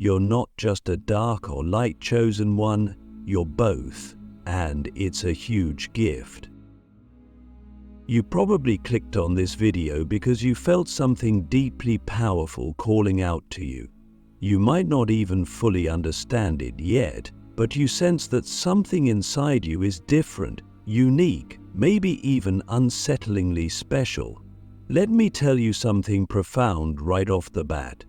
You're not just a dark or light chosen one, you're both, and it's a huge gift. You probably clicked on this video because you felt something deeply powerful calling out to you. You might not even fully understand it yet, but you sense that something inside you is different, unique, maybe even unsettlingly special. Let me tell you something profound right off the bat.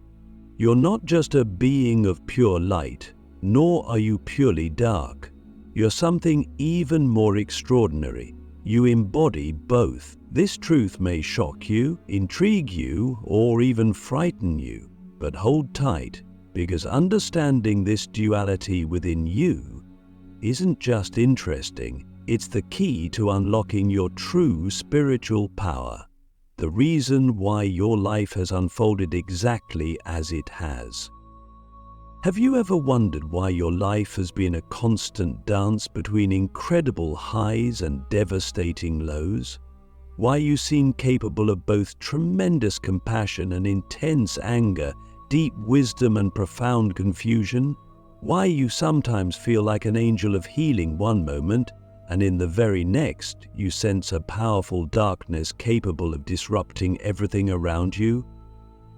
You're not just a being of pure light, nor are you purely dark. You're something even more extraordinary. You embody both. This truth may shock you, intrigue you, or even frighten you, but hold tight, because understanding this duality within you isn't just interesting, it's the key to unlocking your true spiritual power. The reason why your life has unfolded exactly as it has. Have you ever wondered why your life has been a constant dance between incredible highs and devastating lows? Why you seem capable of both tremendous compassion and intense anger, deep wisdom and profound confusion? Why you sometimes feel like an angel of healing one moment, and in the very next you sense a powerful darkness capable of disrupting everything around you?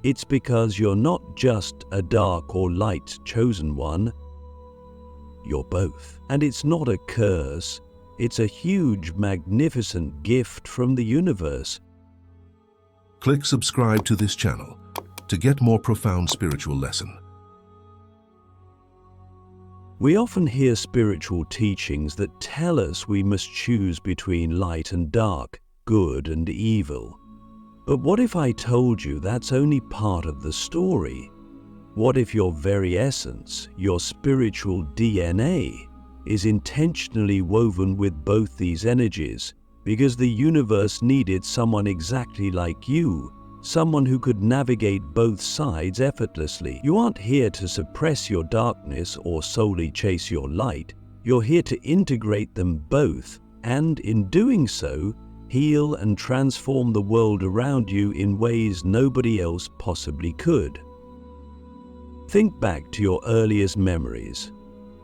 It's because you're not just a dark or light chosen one, you're both. And it's not a curse, it's a huge, magnificent gift from the universe. Click subscribe to this channel to get more profound spiritual lesson. We often hear spiritual teachings that tell us we must choose between light and dark, good and evil. But what if I told you that's only part of the story? What if your very essence, your spiritual DNA, is intentionally woven with both these energies because the universe needed someone exactly like you, someone who could navigate both sides effortlessly? You aren't here to suppress your darkness or solely chase your light. You're here to integrate them both, and in doing so, heal and transform the world around you in ways nobody else possibly could. Think back to your earliest memories.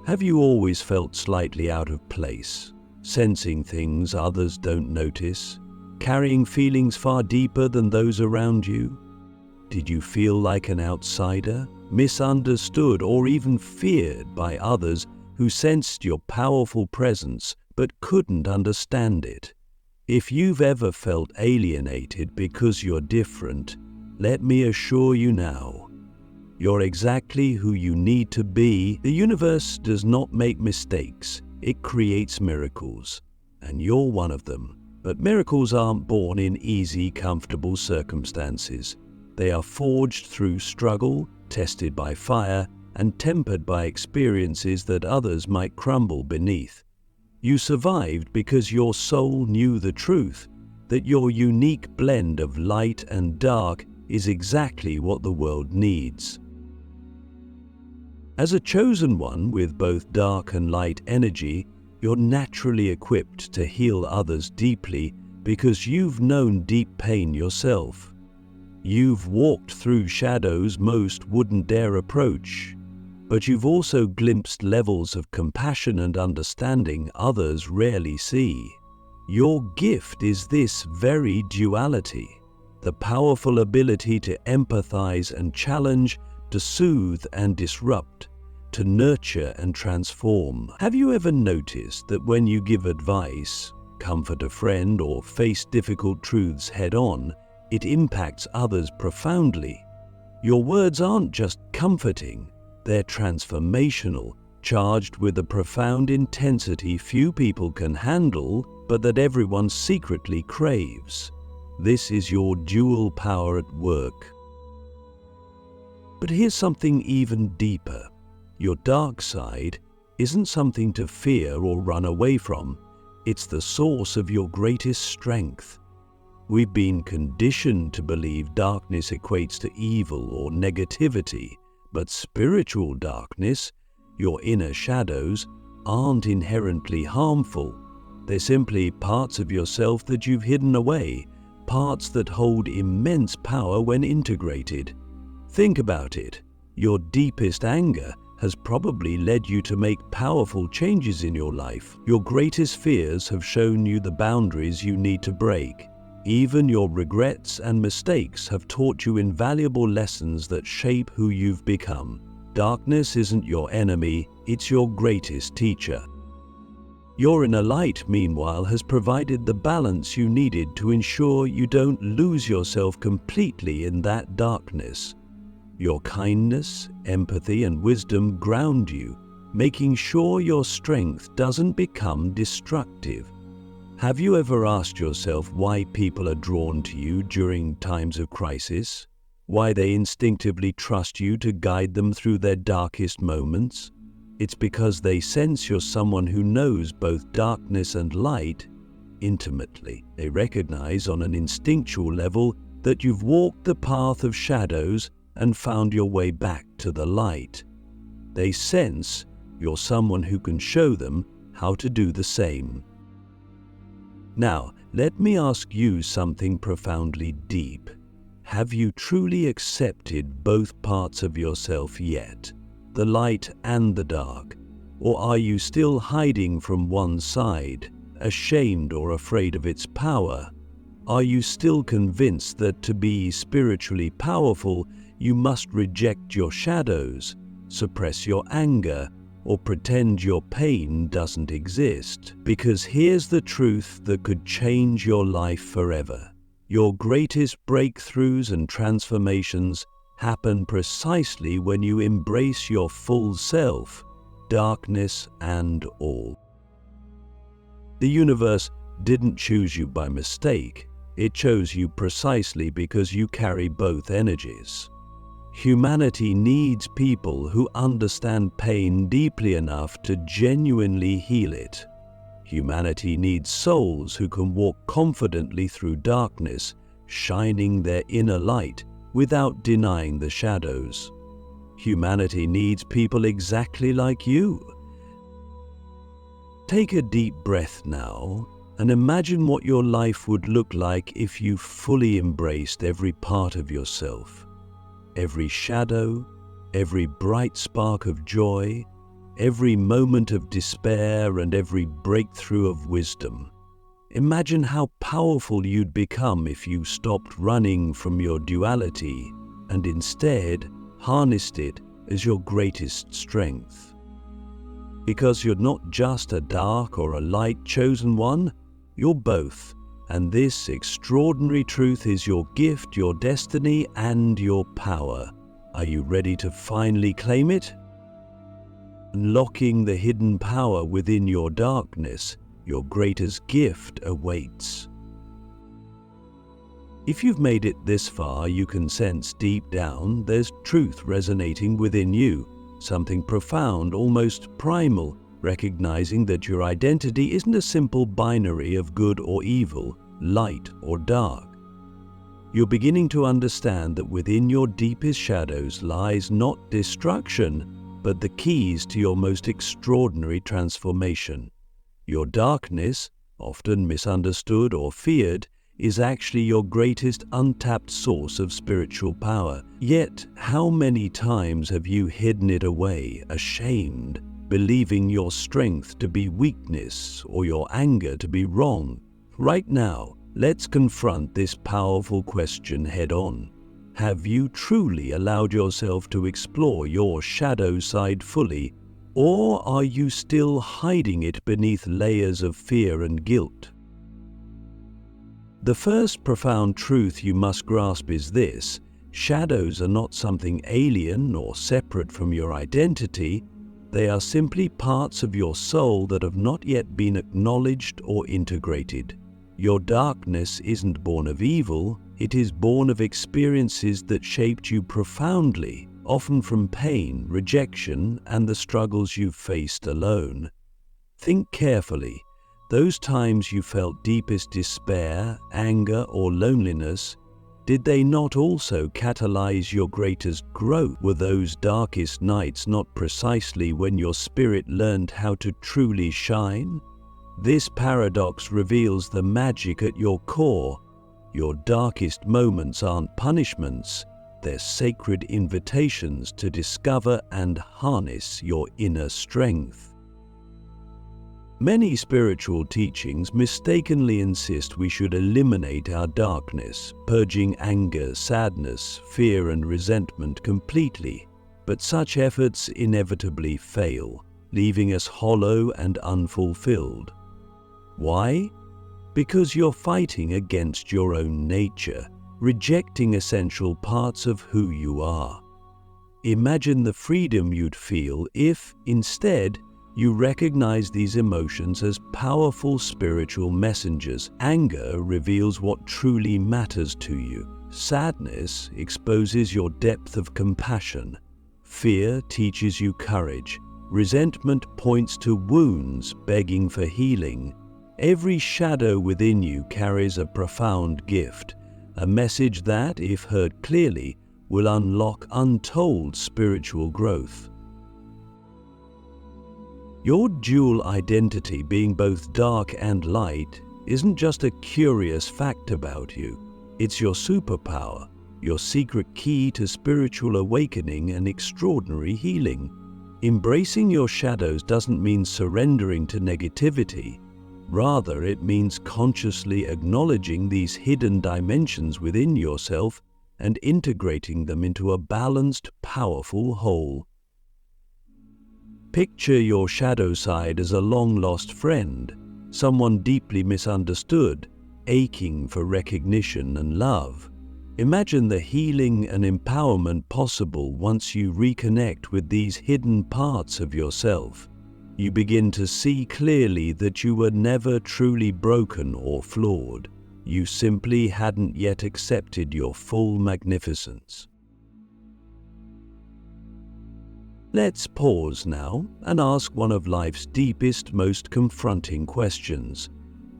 Have you always felt slightly out of place, sensing things others don't notice, carrying feelings far deeper than those around you? Did you feel like an outsider, misunderstood, or even feared by others who sensed your powerful presence but couldn't understand it? If you've ever felt alienated because you're different, let me assure you now, you're exactly who you need to be. The universe does not make mistakes, it creates miracles, and you're one of them. But miracles aren't born in easy, comfortable circumstances. They are forged through struggle, tested by fire, and tempered by experiences that others might crumble beneath. You survived because your soul knew the truth, that your unique blend of light and dark is exactly what the world needs. As a chosen one with both dark and light energy, you're naturally equipped to heal others deeply because you've known deep pain yourself. You've walked through shadows most wouldn't dare approach. But you've also glimpsed levels of compassion and understanding others rarely see. Your gift is this very duality, the powerful ability to empathize and challenge, to soothe and disrupt, to nurture and transform. Have you ever noticed that when you give advice, comfort a friend, or face difficult truths head-on, it impacts others profoundly? Your words aren't just comforting, they're transformational, charged with a profound intensity few people can handle, but that everyone secretly craves. This is your dual power at work. But here's something even deeper. Your dark side isn't something to fear or run away from. It's the source of your greatest strength. We've been conditioned to believe darkness equates to evil or negativity. But spiritual darkness, your inner shadows, aren't inherently harmful. They're simply parts of yourself that you've hidden away, parts that hold immense power when integrated. Think about it. Your deepest anger has probably led you to make powerful changes in your life. Your greatest fears have shown you the boundaries you need to break. Even your regrets and mistakes have taught you invaluable lessons that shape who you've become. Darkness isn't your enemy, it's your greatest teacher. Your inner light, meanwhile, has provided the balance you needed to ensure you don't lose yourself completely in that darkness. Your kindness, empathy, and wisdom ground you, making sure your strength doesn't become destructive. Have you ever asked yourself why people are drawn to you during times of crisis? Why they instinctively trust you to guide them through their darkest moments? It's because they sense you're someone who knows both darkness and light intimately. They recognize on an instinctual level that you've walked the path of shadows and found your way back to the light. They sense you're someone who can show them how to do the same. Now, let me ask you something profoundly deep. Have you truly accepted both parts of yourself yet? The light and the dark? Or are you still hiding from one side, ashamed or afraid of its power? Are you still convinced that to be spiritually powerful, you must reject your shadows, suppress your anger, or pretend your pain doesn't exist? Because here's the truth that could change your life forever. Your greatest breakthroughs and transformations happen precisely when you embrace your full self, darkness and all. The universe didn't choose you by mistake. It chose you precisely because you carry both energies. Humanity needs people who understand pain deeply enough to genuinely heal it. Humanity needs souls who can walk confidently through darkness, shining their inner light without denying the shadows. Humanity needs people exactly like you. Take a deep breath now and imagine what your life would look like if you fully embraced every part of yourself. Every shadow, every bright spark of joy, every moment of despair, and every breakthrough of wisdom. Imagine how powerful you'd become if you stopped running from your duality and instead harnessed it as your greatest strength. Because you're not just a dark or a light chosen one, you're both. And this extraordinary truth is your gift, your destiny, and your power. Are you ready to finally claim it? Unlocking the hidden power within your darkness, your greatest gift awaits. If you've made it this far, you can sense deep down there's truth resonating within you, something profound, almost primal, recognizing that your identity isn't a simple binary of good or evil, light or dark. You're beginning to understand that within your deepest shadows lies not destruction, but the keys to your most extraordinary transformation. Your darkness, often misunderstood or feared, is actually your greatest untapped source of spiritual power. Yet, how many times have you hidden it away, ashamed, believing your strength to be weakness or your anger to be wrong? Right now, let's confront this powerful question head-on. Have you truly allowed yourself to explore your shadow side fully, or are you still hiding it beneath layers of fear and guilt? The first profound truth you must grasp is this: shadows are not something alien or separate from your identity. They are simply parts of your soul that have not yet been acknowledged or integrated. Your darkness isn't born of evil, it is born of experiences that shaped you profoundly, often from pain, rejection, and the struggles you've faced alone. Think carefully. Those times you felt deepest despair, anger, or loneliness, did they not also catalyze your greatest growth? Were those darkest nights not precisely when your spirit learned how to truly shine? This paradox reveals the magic at your core. Your darkest moments aren't punishments, they're sacred invitations to discover and harness your inner strength. Many spiritual teachings mistakenly insist we should eliminate our darkness, purging anger, sadness, fear, and resentment completely, but such efforts inevitably fail, leaving us hollow and unfulfilled. Why? Because you're fighting against your own nature, rejecting essential parts of who you are. Imagine the freedom you'd feel if, instead, you recognize these emotions as powerful spiritual messengers. Anger reveals what truly matters to you. Sadness exposes your depth of compassion. Fear teaches you courage. Resentment points to wounds begging for healing. Every shadow within you carries a profound gift, a message that, if heard clearly, will unlock untold spiritual growth. Your dual identity, being both dark and light, isn't just a curious fact about you. It's your superpower, your secret key to spiritual awakening and extraordinary healing. Embracing your shadows doesn't mean surrendering to negativity. Rather, it means consciously acknowledging these hidden dimensions within yourself and integrating them into a balanced, powerful whole. Picture your shadow side as a long-lost friend, someone deeply misunderstood, aching for recognition and love. Imagine the healing and empowerment possible once you reconnect with these hidden parts of yourself. You begin to see clearly that you were never truly broken or flawed. You simply hadn't yet accepted your full magnificence. Let's pause now and ask one of life's deepest, most confronting questions.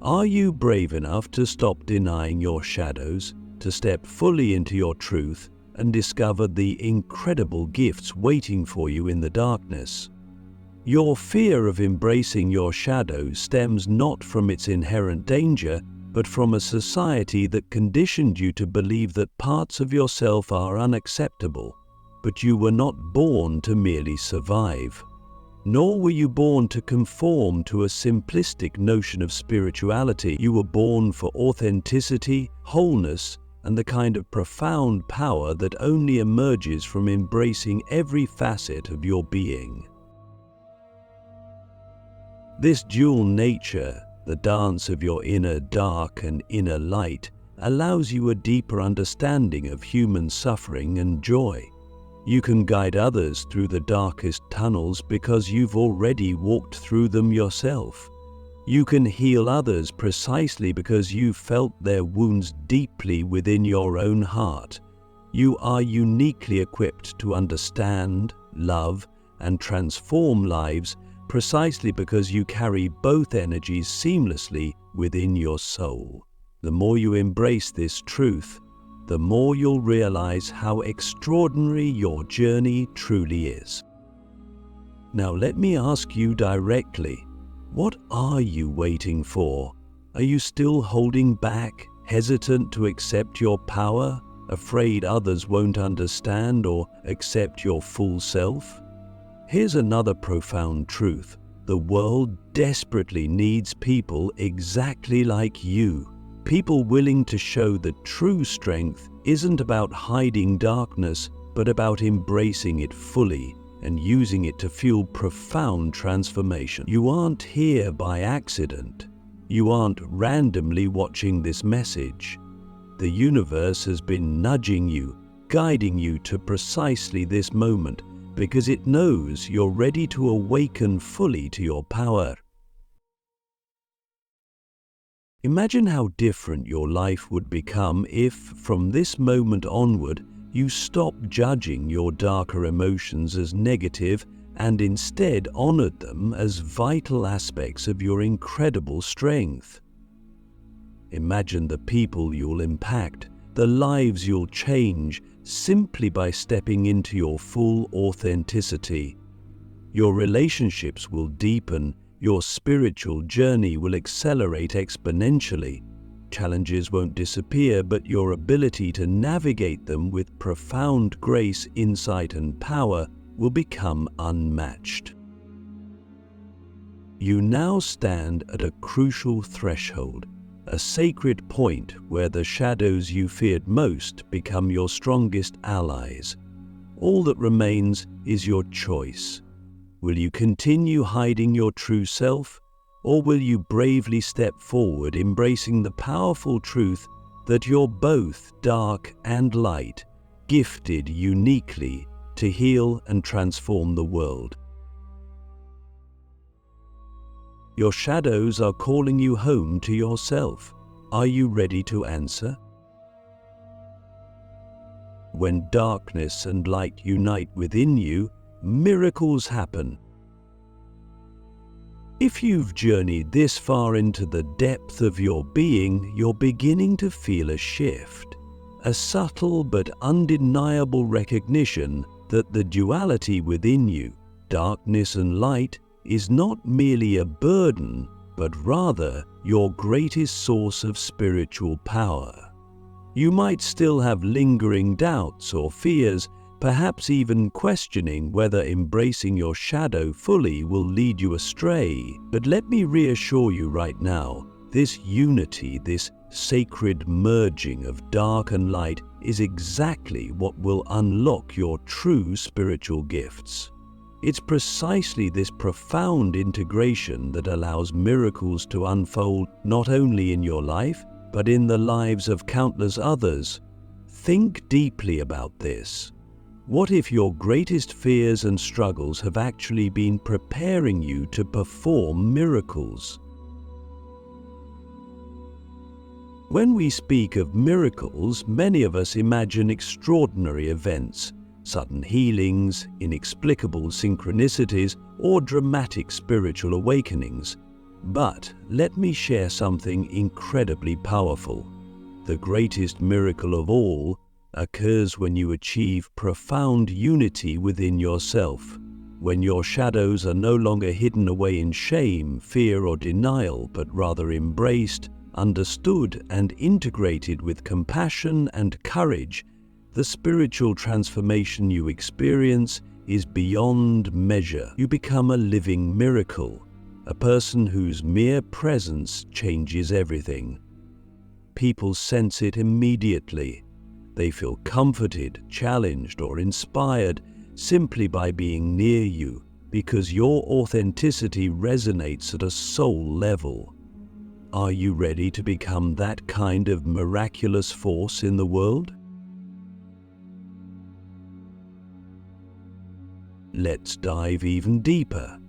Are you brave enough to stop denying your shadows, to step fully into your truth and discover the incredible gifts waiting for you in the darkness? Your fear of embracing your shadow stems not from its inherent danger, but from a society that conditioned you to believe that parts of yourself are unacceptable. But you were not born to merely survive. Nor were you born to conform to a simplistic notion of spirituality. You were born for authenticity, wholeness, and the kind of profound power that only emerges from embracing every facet of your being. This dual nature, the dance of your inner dark and inner light, allows you a deeper understanding of human suffering and joy. You can guide others through the darkest tunnels because you've already walked through them yourself. You can heal others precisely because you've felt their wounds deeply within your own heart. You are uniquely equipped to understand, love, and transform lives precisely because you carry both energies seamlessly within your soul. The more you embrace this truth, the more you'll realize how extraordinary your journey truly is. Now let me ask you directly, what are you waiting for? Are you still holding back, hesitant to accept your power, afraid others won't understand or accept your full self? Here's another profound truth. The world desperately needs people exactly like you. People willing to show that true strength isn't about hiding darkness, but about embracing it fully and using it to fuel profound transformation. You aren't here by accident. You aren't randomly watching this message. The universe has been nudging you, guiding you to precisely this moment, because it knows you're ready to awaken fully to your power. Imagine how different your life would become if, from this moment onward, you stop judging your darker emotions as negative and instead honored them as vital aspects of your incredible strength. Imagine the people you'll impact, the lives you'll change simply by stepping into your full authenticity. Your relationships will deepen, your spiritual journey will accelerate exponentially, Challenges won't disappear, but your ability to navigate them with profound grace, insight, and power will become unmatched. You now stand at a crucial threshold, a sacred point where the shadows you feared most become your strongest allies. All that remains is your choice. Will you continue hiding your true self, or will you bravely step forward, embracing the powerful truth that you're both dark and light, gifted uniquely to heal and transform the world? Your shadows are calling you home to yourself. Are you ready to answer? When darkness and light unite within you, miracles happen. If you've journeyed this far into the depth of your being, you're beginning to feel a shift, a subtle but undeniable recognition that the duality within you, darkness and light, is not merely a burden, but rather your greatest source of spiritual power. You might still have lingering doubts or fears, perhaps even questioning whether embracing your shadow fully will lead you astray. But let me reassure you right now, this unity, this sacred merging of dark and light is exactly what will unlock your true spiritual gifts. It's precisely this profound integration that allows miracles to unfold not only in your life, but in the lives of countless others. Think deeply about this. What if your greatest fears and struggles have actually been preparing you to perform miracles? When we speak of miracles, many of us imagine extraordinary events, sudden healings, inexplicable synchronicities, or dramatic spiritual awakenings. But let me share something incredibly powerful. The greatest miracle of all occurs when you achieve profound unity within yourself, when your shadows are no longer hidden away in shame, fear, or denial, but rather embraced, understood, and integrated with compassion and courage. The spiritual transformation you experience is beyond measure. You become a living miracle, a person whose mere presence changes everything. People sense it immediately. They feel comforted, challenged, or inspired simply by being near you, because your authenticity resonates at a soul level. Are you ready to become that kind of miraculous force in the world? Let's dive even deeper.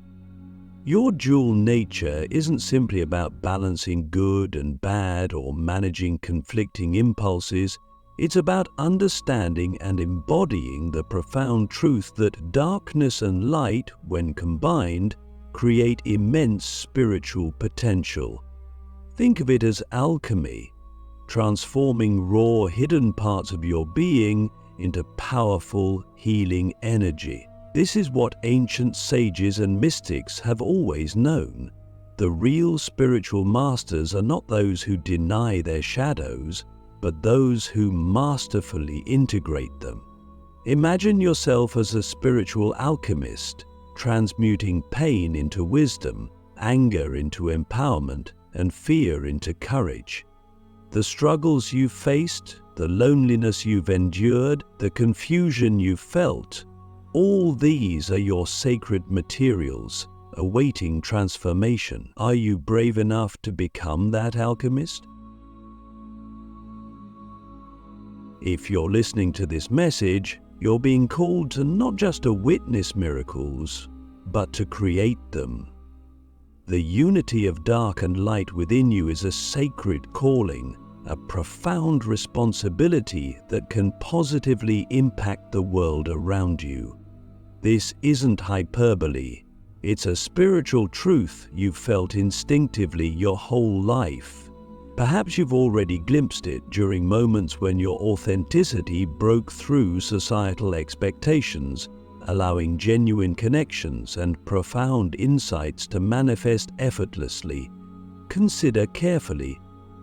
Your dual nature isn't simply about balancing good and bad or managing conflicting impulses. It's about understanding and embodying the profound truth that darkness and light, when combined, create immense spiritual potential. Think of it as alchemy, transforming raw, hidden parts of your being into powerful, healing energy. This is what ancient sages and mystics have always known. The real spiritual masters are not those who deny their shadows, but those who masterfully integrate them. Imagine yourself as a spiritual alchemist, transmuting pain into wisdom, anger into empowerment, and fear into courage. The struggles you've faced, the loneliness you've endured, the confusion you've felt, all these are your sacred materials, awaiting transformation. Are you brave enough to become that alchemist? If you're listening to this message, you're being called to not just to witness miracles, but to create them. The unity of dark and light within you is a sacred calling, a profound responsibility that can positively impact the world around you. This isn't hyperbole. It's a spiritual truth you've felt instinctively your whole life. Perhaps you've already glimpsed it during moments when your authenticity broke through societal expectations, allowing genuine connections and profound insights to manifest effortlessly. Consider carefully,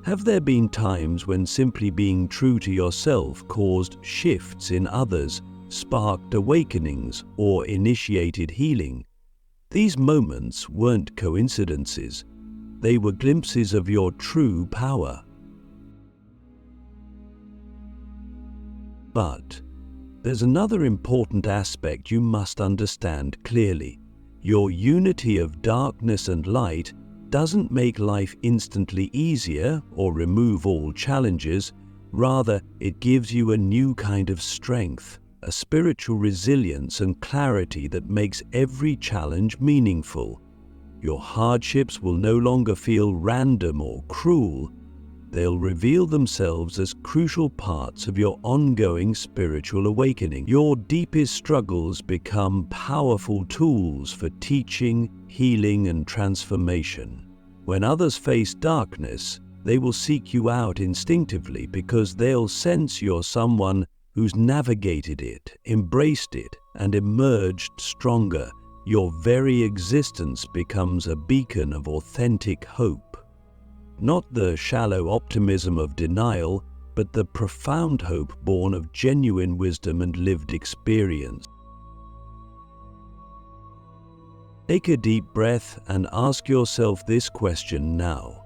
Have there been times when simply being true to yourself caused shifts in others, sparked awakenings, or initiated healing? These moments weren't coincidences. They were glimpses of your true power. But there's another important aspect you must understand clearly. Your unity of darkness and light doesn't make life instantly easier or remove all challenges. Rather, it gives you a new kind of strength, a spiritual resilience and clarity that makes every challenge meaningful. Your hardships will no longer feel random or cruel. They'll reveal themselves as crucial parts of your ongoing spiritual awakening. Your deepest struggles become powerful tools for teaching, healing, and transformation. When others face darkness, they will seek you out instinctively because they'll sense you're someone who's navigated it, embraced it, and emerged stronger. Your very existence becomes a beacon of authentic hope. Not the shallow optimism of denial, but the profound hope born of genuine wisdom and lived experience. Take a deep breath and ask yourself this question now.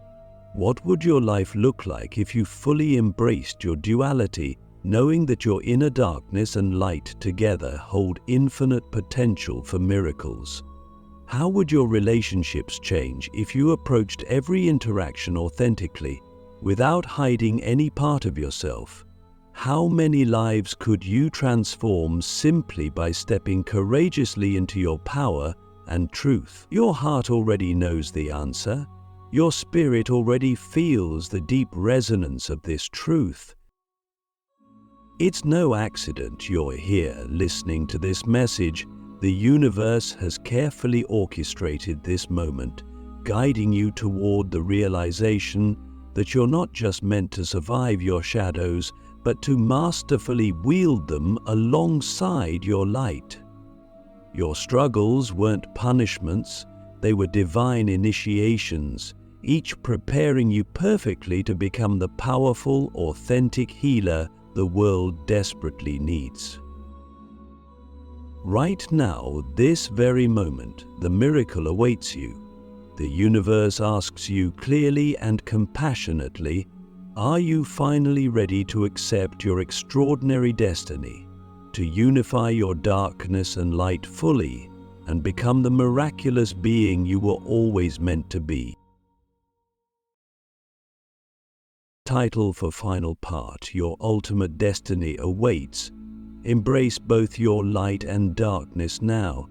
What would your life look like if you fully embraced your duality, knowing that your inner darkness and light together hold infinite potential for miracles? How would your relationships change if you approached every interaction authentically, without hiding any part of yourself? How many lives could you transform simply by stepping courageously into your power and truth? Your heart already knows the answer. Your spirit already feels the deep resonance of this truth. It's no accident you're here listening to this message. The universe has carefully orchestrated this moment, guiding you toward the realization that you're not just meant to survive your shadows, but to masterfully wield them alongside your light. Your struggles weren't punishments, they were divine initiations, each preparing you perfectly to become the powerful, authentic healer the world desperately needs. Right now, this very moment, the miracle awaits you. The universe asks you clearly and compassionately, are you finally ready to accept your extraordinary destiny, to unify your darkness and light fully, and become the miraculous being you were always meant to be? Title for final part, Your Ultimate Destiny Awaits. Embrace both your light and darkness now.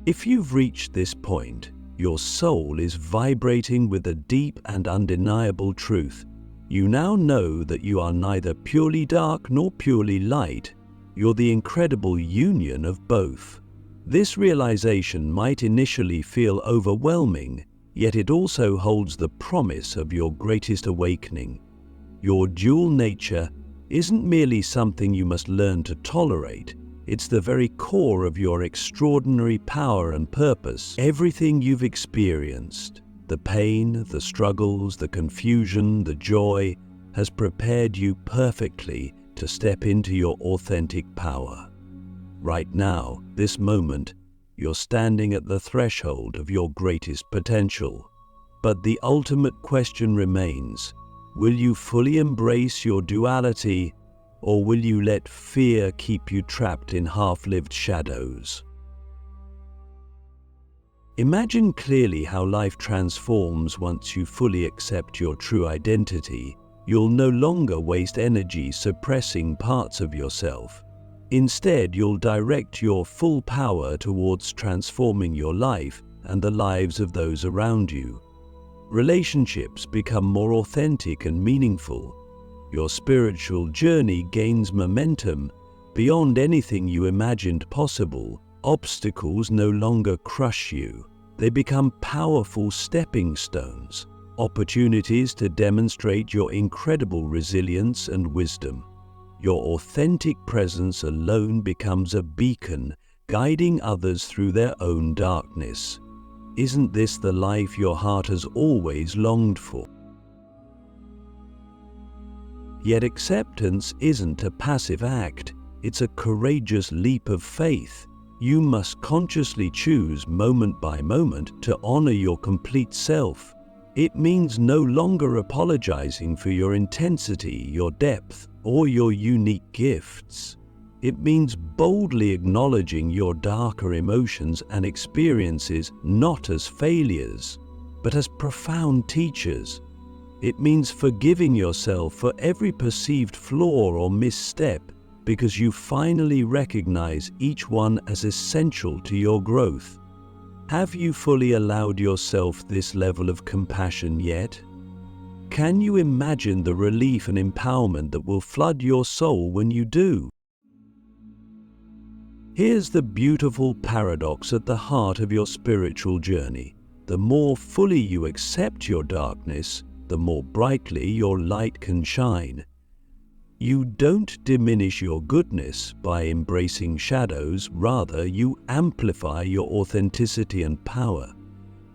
If you've reached this point, your soul is vibrating with a deep and undeniable truth. You now know that you are neither purely dark nor purely light. You're the incredible union of both. This realization might initially feel overwhelming, yet it also holds the promise of your greatest awakening. Your dual nature isn't merely something you must learn to tolerate. It's the very core of your extraordinary power and purpose. Everything you've experienced, the pain, the struggles, the confusion, the joy, has prepared you perfectly to step into your authentic power. Right now, this moment, you're standing at the threshold of your greatest potential. But the ultimate question remains, will you fully embrace your duality, or will you let fear keep you trapped in half-lived shadows? Imagine clearly how life transforms once you fully accept your true identity. You'll no longer waste energy suppressing parts of yourself. Instead, you'll direct your full power towards transforming your life and the lives of those around you. Relationships become more authentic and meaningful. Your spiritual journey gains momentum beyond anything you imagined possible. Obstacles no longer crush you. They become powerful stepping stones, opportunities to demonstrate your incredible resilience and wisdom. Your authentic presence alone becomes a beacon, guiding others through their own darkness. Isn't this the life your heart has always longed for? Yet acceptance isn't a passive act, it's a courageous leap of faith. You must consciously choose moment by moment to honor your complete self. It means no longer apologizing for your intensity, your depth, or your unique gifts. It means boldly acknowledging your darker emotions and experiences not as failures, but as profound teachers. It means forgiving yourself for every perceived flaw or misstep because you finally recognize each one as essential to your growth. Have you fully allowed yourself this level of compassion yet? Can you imagine the relief and empowerment that will flood your soul when you do? Here's the beautiful paradox at the heart of your spiritual journey. The more fully you accept your darkness, the more brightly your light can shine. You don't diminish your goodness by embracing shadows, rather you amplify your authenticity and power.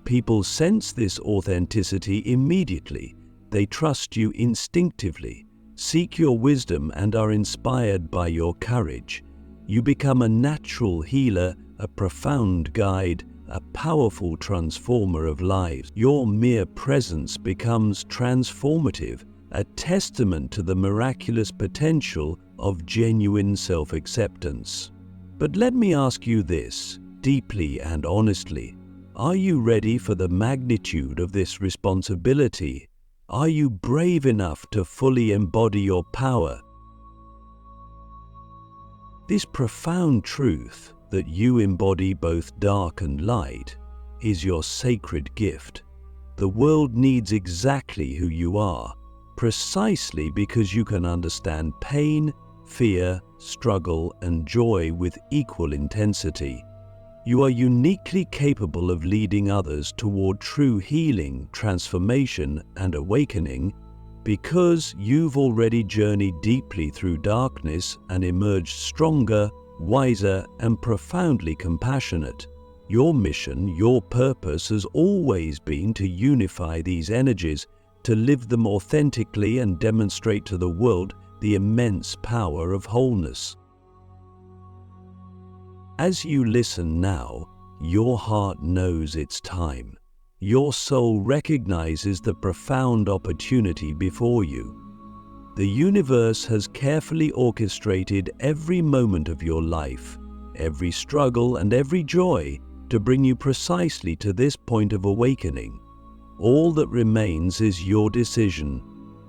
People sense this authenticity immediately. They trust you instinctively, seek your wisdom and are inspired by your courage. You become a natural healer, a profound guide, a powerful transformer of lives. Your mere presence becomes transformative, a testament to the miraculous potential of genuine self-acceptance. But let me ask you this, deeply and honestly. Are you ready for the magnitude of this responsibility? Are you brave enough to fully embody your power? This profound truth that you embody both dark and light is your sacred gift. The world needs exactly who you are, precisely because you can understand pain, fear, struggle, and joy with equal intensity. You are uniquely capable of leading others toward true healing, transformation, and awakening because you've already journeyed deeply through darkness and emerged stronger, wiser, and profoundly compassionate. Your mission, your purpose has always been to unify these energies, to live them authentically and demonstrate to the world the immense power of wholeness. As you listen now, your heart knows it's time. Your soul recognizes the profound opportunity before you. The universe has carefully orchestrated every moment of your life, every struggle and every joy to bring you precisely to this point of awakening. All that remains is your decision,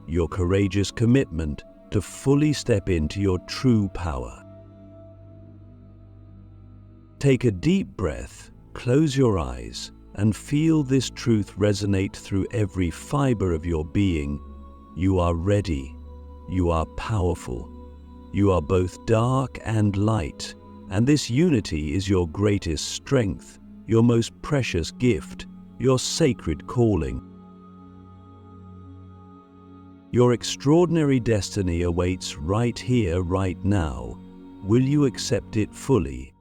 your courageous commitment to fully step into your true power. Take a deep breath, close your eyes, and feel this truth resonate through every fiber of your being. You are ready. You are powerful. You are both dark and light, and this unity is your greatest strength, your most precious gift, your sacred calling. Your extraordinary destiny awaits right here, right now. Will you accept it fully?